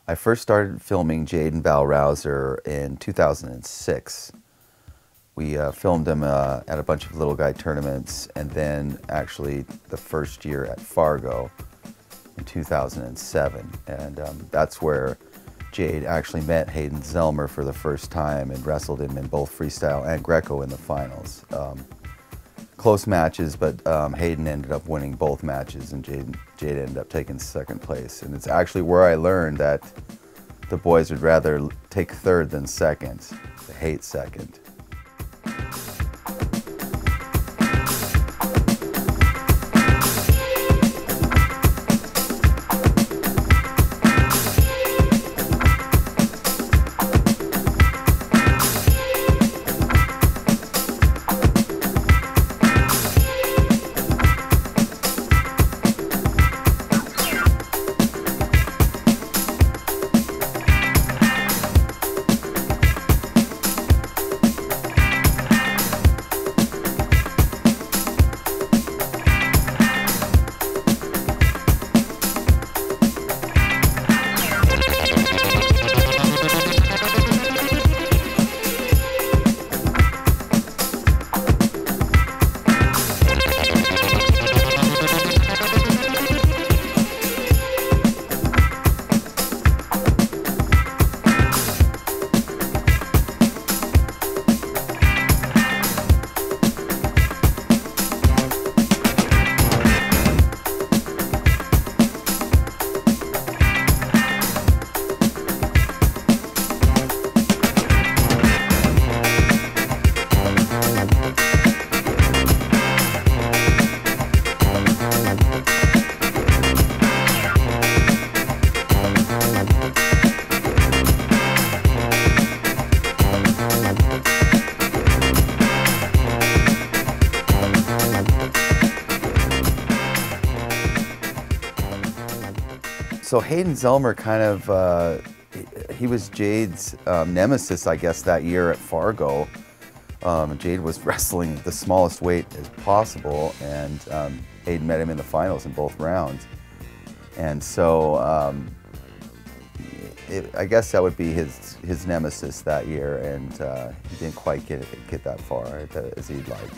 I first started filming Jade and Val Rauser in 2006. We filmed them at a bunch of little guy tournaments, and then actually the first year at Fargo in 2007. And that's where Jade actually met Hayden Zellmer for the first time and wrestled him in both freestyle and Greco in the finals. Close matches, but Hayden ended up winning both matches, and Jade ended up taking second place. And it's actually where I learned that the boys would rather take third than second. They hate second. So Hayden Zellmer kind of, he was Jade's nemesis, I guess, that year at Fargo. Jade was wrestling the smallest weight as possible, and Hayden met him in the finals in both rounds. And so I guess that would be his nemesis that year, and he didn't quite get that far as he'd liked.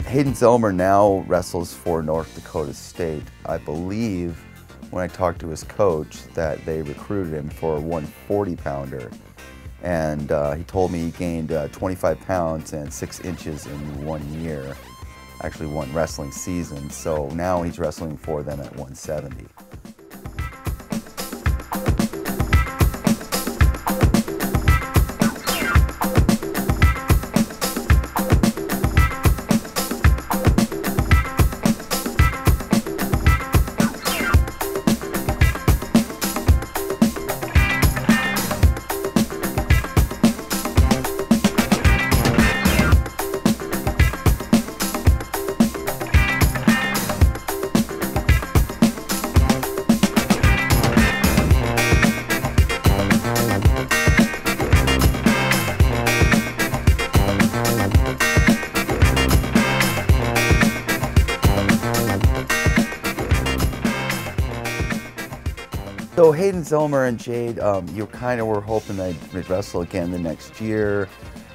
Hayden Zellmer now wrestles for North Dakota State. I believe when I talked to his coach that they recruited him for a 140-pounder. And he told me he gained 25 pounds and 6 inches in 1 year, actually one wrestling season. So now he's wrestling for them at 170. So Hayden Zellmer and Jade, you kind of were hoping they'd wrestle again the next year.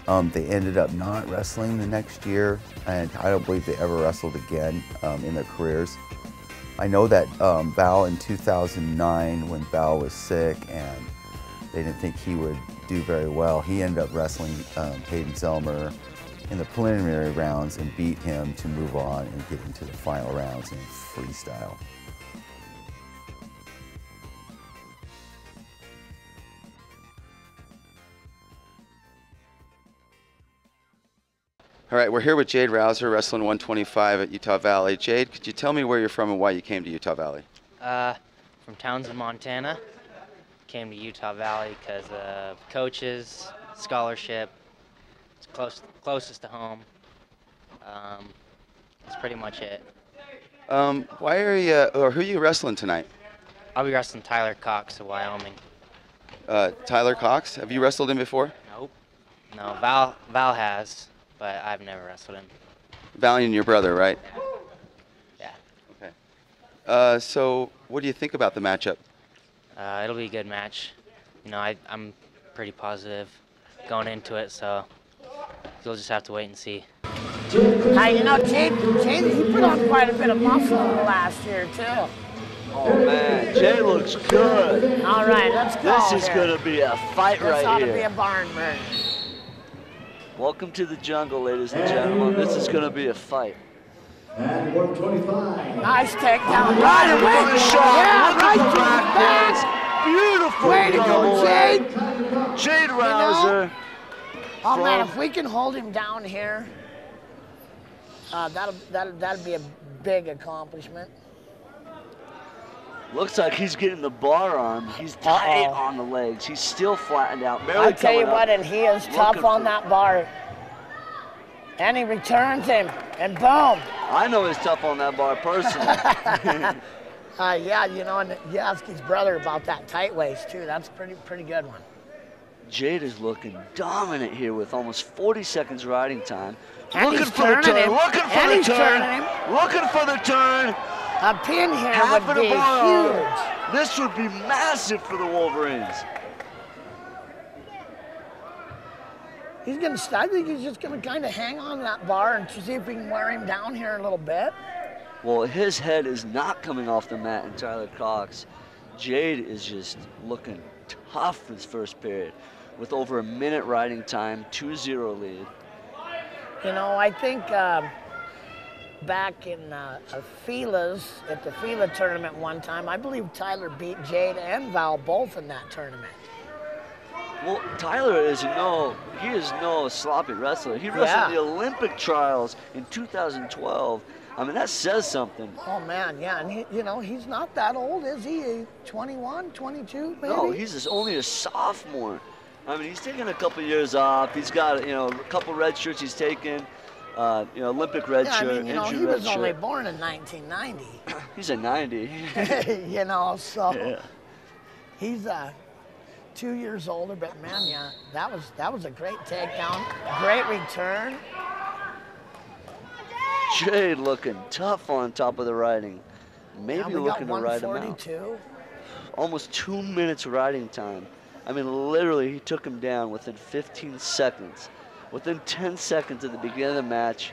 They ended up not wrestling the next year, and I don't believe they ever wrestled again in their careers. I know that Val in 2009, when Val was sick and they didn't think he would do very well, he ended up wrestling Hayden Zellmer in the preliminary rounds and beat him to move on and get into the final rounds in freestyle. All right, we're here with Jade Rauser, wrestling 125 at Utah Valley. Jade, could you tell me where you're from and why you came to Utah Valley? From Townsend, Montana. Came to Utah Valley because of coaches, scholarship. It's closest to home. That's pretty much it. Why are you, or who are you wrestling tonight? I'll be wrestling Tyler Cox of Wyoming. Tyler Cox, have you wrestled him before? Nope. No, Val has, but I've never wrestled him. Valiant, your brother, right? Yeah. Okay. So what do you think about the matchup? It'll be a good match. You know, I'm pretty positive going into it, so you'll just have to wait and see. You know, Jade, he put on quite a bit of muscle last year, too. Oh, man, Jay looks good. All right, let's go. This is going to be a fight right here. This ought to be a barn burner. Welcome to the jungle, ladies and gentlemen. This is going to be a fight. And 125. Nice takedown. Right away the shot. Yeah, Look right at the back. Beautiful. Way to go, Jade. Jade Rauser. Oh, man, if we can hold him down here, that'll be a big accomplishment. Looks like he's getting the bar arm. He's tight on the legs. He's still flattened out. I'll tell you what, and he is tough on that bar. And he returns him, and boom. I know he's tough on that bar personally. Yeah, you know, and you ask his brother about that tight waist, too. That's a pretty good one. Jade is looking dominant here with almost 40 seconds riding time. And Looking he's for the turning turn. him. Looking for And the he's turn. turning him. Looking for the turn. A pin here Half would of be the bar. huge. This would be massive for the Wolverines. I think he's just gonna kind of hang on that bar and see if we can wear him down here a little bit. Well, his head is not coming off the mat in Tyler Cox. Jade is just looking tough this first period with over a minute riding time, 2-0 lead. You know, I think back in Fila's, at the Fila tournament one time, I believe Tyler beat Jade and Val both in that tournament. Well, Tyler is no sloppy wrestler. He wrestled the Olympic trials in 2012. I mean, that says something. Oh, man, yeah, and you know, he's not that old, is he? 21, 22, maybe? No, he's only a sophomore. I mean, he's taken a couple years off. He's got, you know, a couple red shirts he's taken, you know, Olympic red shirt, I mean, you know, injury he was red only shirt. born in 1990. He's a 90. You know, so Yeah. he's 2 years older, but man, yeah, that was a great takedown, great return. Jade looking tough on top of the riding. Maybe looking to ride him out. Almost 2 minutes riding time. I mean, literally, he took him down within 15 seconds. Within 10 seconds at the beginning of the match.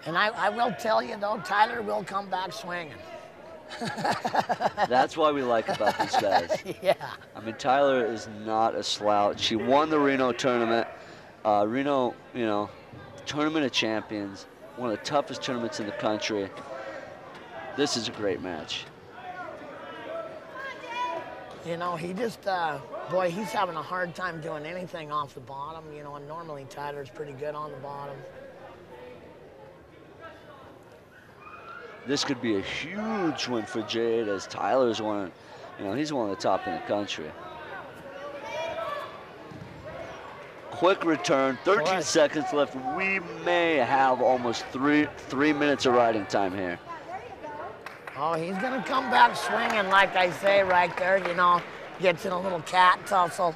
And I will tell you, though, Tyler will come back swinging. That's why we like about these guys. Yeah. I mean, Tyler is not a slouch. He won the Reno tournament. Reno, you know, Tournament of Champions, one of the toughest tournaments in the country. This is a great match. You know, he just, boy, he's having a hard time doing anything off the bottom, you know, and normally Tyler's pretty good on the bottom. This could be a huge win for Jade, as Tyler's one, you know, he's one of the top in the country. Quick return, 13 seconds left. We may have almost three minutes of riding time here. Oh, he's gonna come back swinging, like I say right there, you know, gets in a little cat tussle.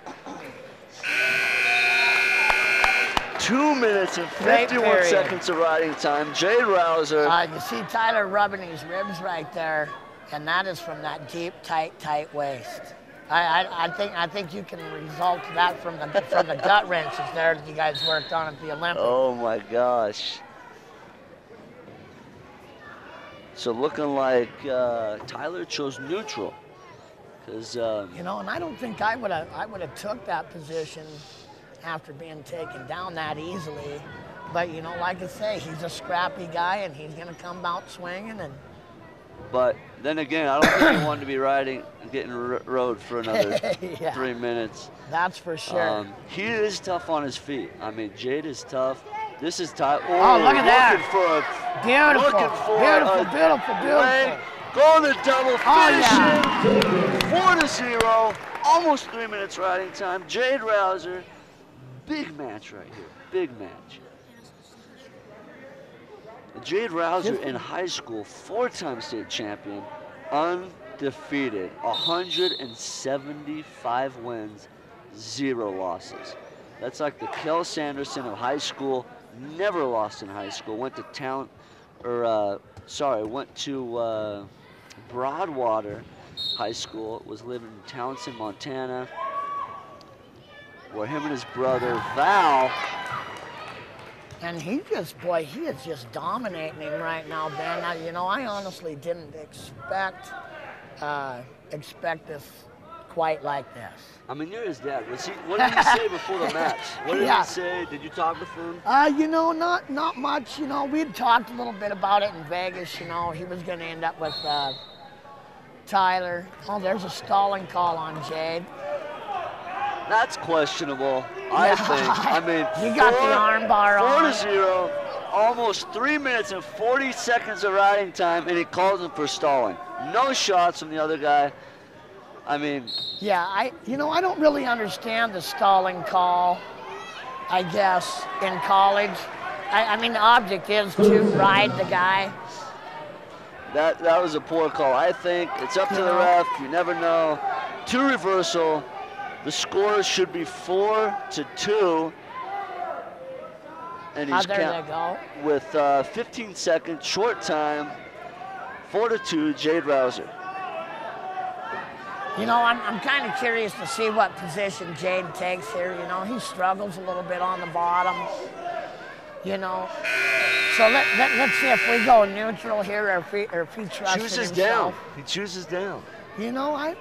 2 minutes and 51 seconds of riding time. Jade Rauser. You see Tyler rubbing his ribs right there, and that is from that deep, tight waist. I think you can result that from the gut wrenches there that you guys worked on at the Olympics. Oh my gosh. So looking like Tyler chose neutral, because you know, and I don't think I would have took that position after being taken down that easily. But you know, like I say, he's a scrappy guy, and he's gonna come out swinging, and But then again, I don't think he wanted to be getting rode for another 3 minutes. That's for sure. He is tough on his feet. I mean, Jade is tough. This is Tyler. Oh, look at that. Beautiful. Leg. Going to double finishing. 4-0. Almost 3 minutes riding time. Jade Rauser. Big match right here. Big match. Jade Rauser in high school, 4-time state champion, undefeated, 175 wins, 0 losses. That's like the Kel Sanderson of high school, never lost in high school. Went to Broadwater High School, was living in Townsend, Montana, where him and his brother Val. And he is just dominating him right now, Ben. Now, you know, I honestly didn't expect this quite like this. I mean, you're his dad. What did he say before the match? What did he say? Did you talk with him? You know, not much. You know, we'd talked a little bit about it in Vegas. You know, he was going to end up with Tyler. Oh, there's a stalling call on Jade. That's questionable, I think. I mean, you got the arm bar on. 4-0, almost 3 minutes and 40 seconds of riding time, and he calls him for stalling. No shots from the other guy. I mean. Yeah, I don't really understand the stalling call, I guess, in college. I mean, the object is to ride the guy. That was a poor call. I think it's up to the ref. You never know. 2 reversal. The score should be 4-2. And he's with 15 seconds, short time, 4-2, Jade Rauser. You know, I'm kind of curious to see what position Jade takes here. You know, he struggles a little bit on the bottom. You know, so let's see if we go neutral here or if he trusts himself. Down. He chooses down. You know, I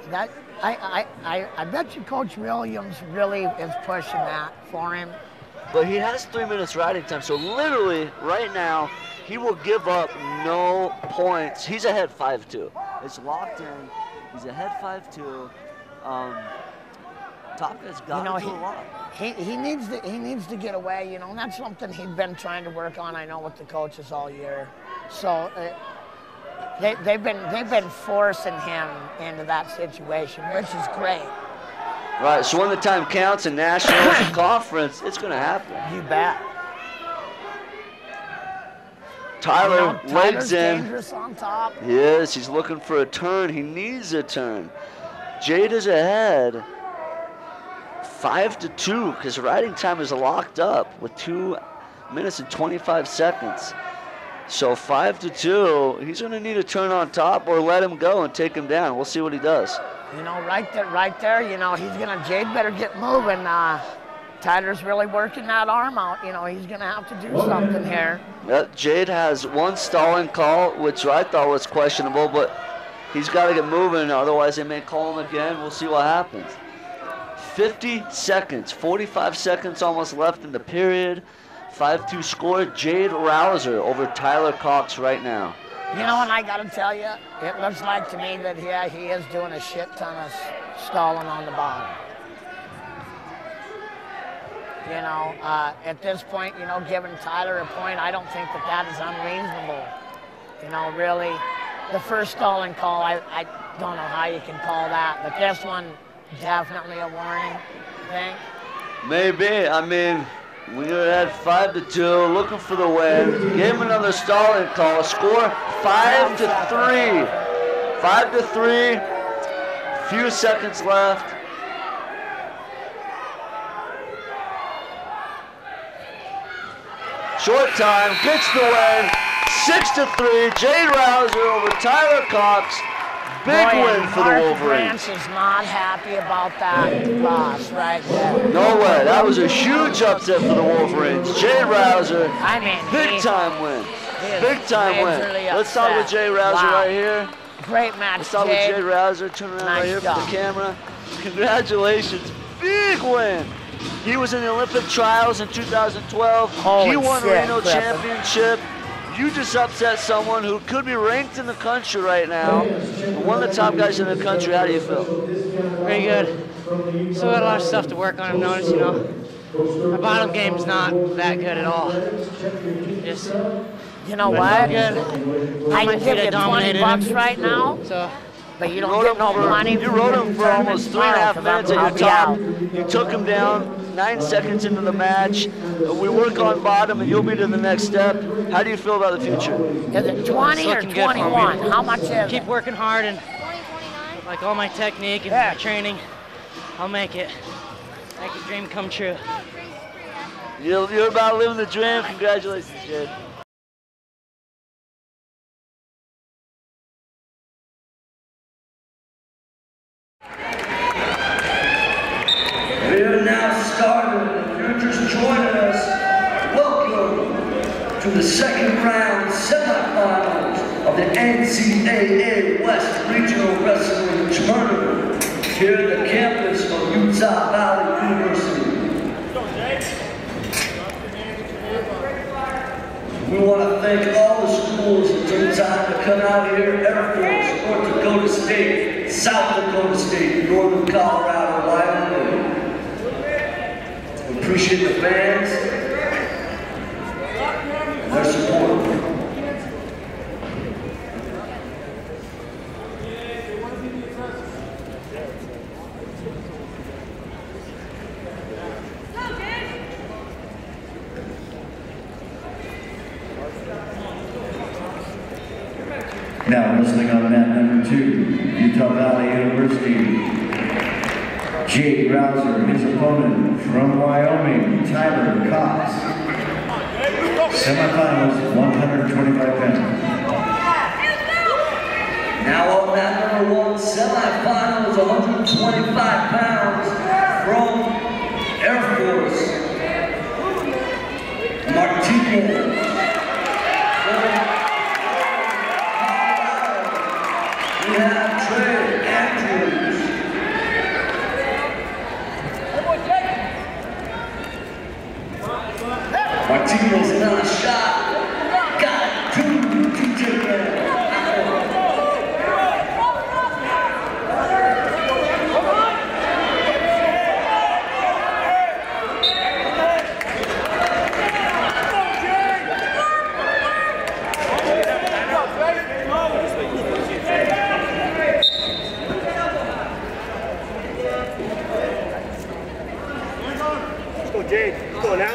bet you Coach Williams really is pushing that for him. But he has 3 minutes riding time, so literally right now he will give up no points. He's ahead 5-2. It's locked in. He's ahead 5-2. Top guy's got to do a lot. He needs to get away. You know, and that's something he'd been trying to work on. I know with the coaches all year. So. They've been forcing him into that situation, which is great. Right, so when the time counts in nationals and conference, it's going to happen. You bet. Tyler legs in. Dangerous on top. Yes, he's looking for a turn. He needs a turn. Jade is ahead 5-2 because riding time is locked up with 2 minutes and 25 seconds. So 5-2, he's going to need a turn on top or let him go and take him down. We'll see what he does. You know, right there, you know, Jade better get moving. Tyler's really working that arm out. You know, he's going to have to do something here. Yep, Jade has 1 stalling call, which I thought was questionable, but he's got to get moving, otherwise they may call him again. We'll see what happens. 50 seconds, 45 seconds almost left in the period. 5-2 score, Jade Rauser over Tyler Cox right now. You know, and I got to tell you, it looks like to me that, he is doing a shit ton of stalling on the bottom. You know, at this point, you know, giving Tyler a point, I don't think that is unreasonable. You know, really, the first stalling call, I don't know how you can call that, but this one, definitely a warning, I think. Maybe, I mean, we had 5-2, looking for the win. Gave him another stalling call. Score 5-3. 5-3. Few seconds left. Short time, gets the win. 6-3. Jade Rauser over Tyler Cox. Big win for the Wolverines. Branch is not happy about that loss right there. No way. That was a huge upset for the Wolverines. Jade Rauser, I mean, big time win. Big time win. Let's start with Jade Rauser right here. Great match, Let's start with Jade Rauser. Turn around right here for the camera. Congratulations. Big win. He was in the Olympic trials in 2012. He won Reno Championship. You just upset someone who could be ranked in the country right now, and one of the top guys in the country. How do you feel? Pretty good. Still got a lot of stuff to work on. I've noticed, you know, my bottom game's not that good at all. Just, you know what? Good. I can give you $20 right now. So. But you don't get no money. You rode him for almost 3.5 minutes at your top. You took him down 9 seconds into the match. We work on bottom, and you'll be to the next step. How do you feel about the future? Is it 20 or 21? How much is it? Keep working hard and like all my technique and my training. I'll make it. Make a dream come true. You're about living the dream. Congratulations, Jade. We have now started. If you're just joining us, welcome to the second round semifinals of the NCAA West Regional Wrestling Tournament here at the campus of Utah Valley University. We want to thank all the schools that took time to come out here: Air Force, North Dakota State, South Dakota State, Northern Colorado, Wyoming. We appreciate the fans and their support. Now wrestling on mat number 2, Utah Valley University, Jade Rauser, his opponent from Wyoming, Tyler Cox. Semifinals, 125 pounds. Now on mat number 1, semifinals, 125 pounds from Air Force, Martinez. We have Trey Andrews. Martinez not a shot. Got it. 2 take that. Jade, let's go now.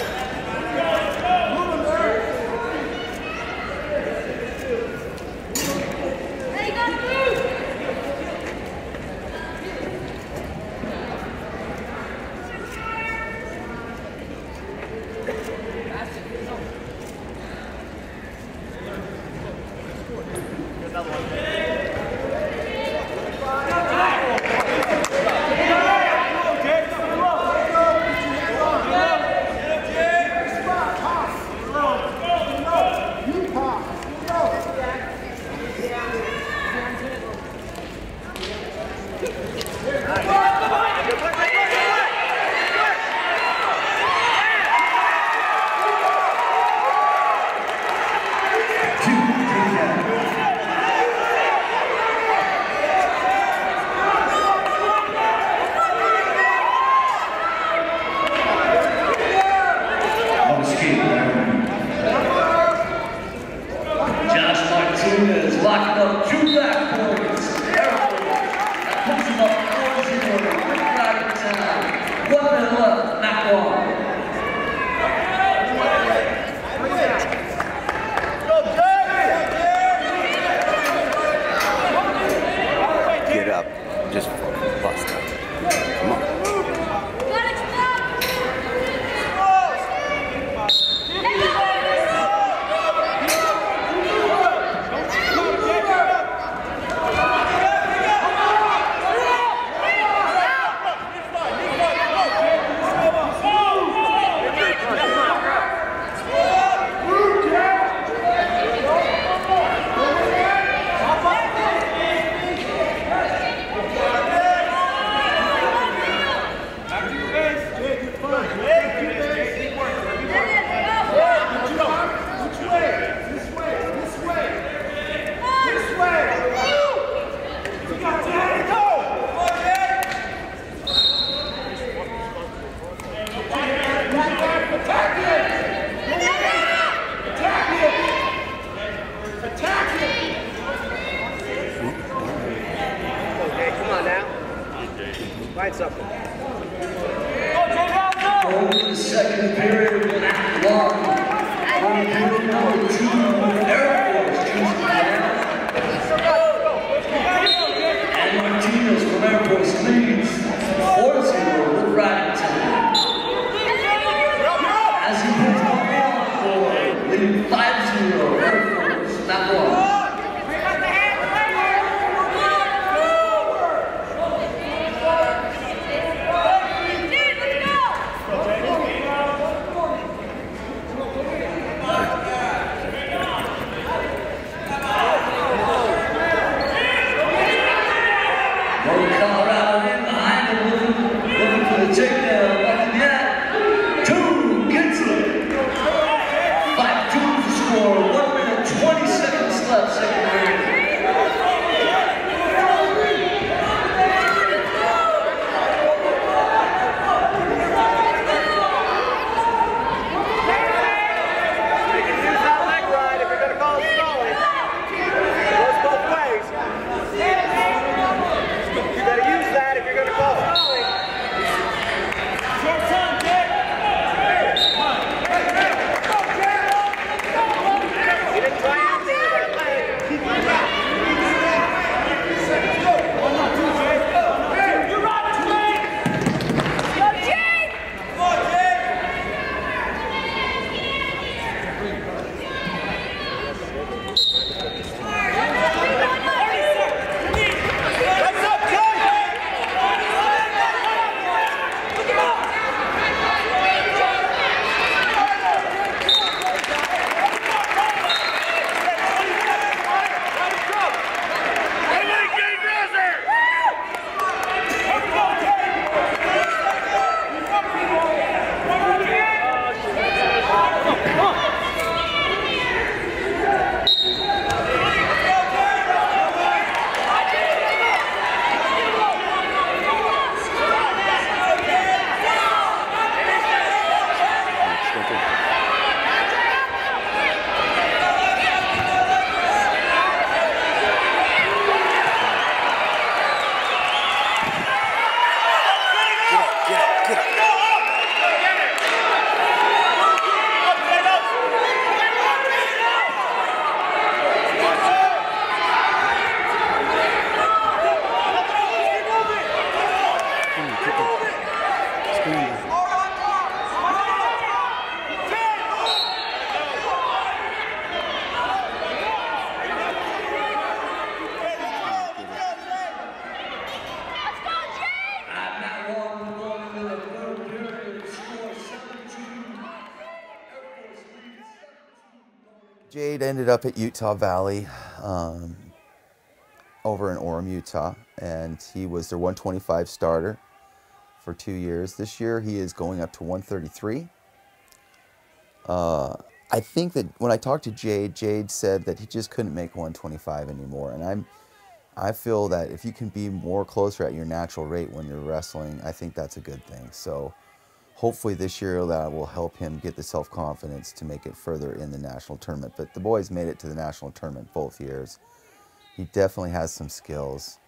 find something. Going to the second period, Act 1. On period number 2, Air Force choosing down. And Martinez from Air Force leads 4-0 with riding time. As he puts the ball forward, leading 5-0 Air Force, not one. Colorado in behind him, looking for the takedown. Vignette, 2 gets it. 5-2 to score. 1 minute, 20 seconds left, second period. You can use that leg ride if you're going to call it stalling. It goes both ways. You got to use that if you're going to call it stalling. Short time, Jake. He didn't try anything with that leg. You're right, Jake. Go, Jake. Come on, Jake. What's up, Jake? Look him up. Jade Rauser. Let's go, Jade ended up at Utah Valley over in Orem, Utah, and he was their 125 starter for 2 years. This year he is going up to 133. I think that when I talked to Jade, Jade said that he just couldn't make 125 anymore, and I feel that if you can be more closer at your natural rate when you're wrestling, I think that's a good thing. So hopefully this year that will help him get the self-confidence to make it further in the national tournament. But the boys made it to the national tournament both years. He definitely has some skills.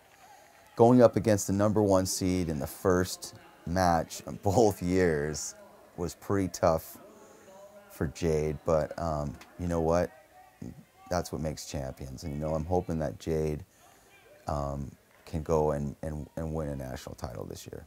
Going up against the #1 seed in the first match both years was pretty tough for Jade, but you know what? That's what makes champions. And you know, I'm hoping that Jade can go and win a national title this year.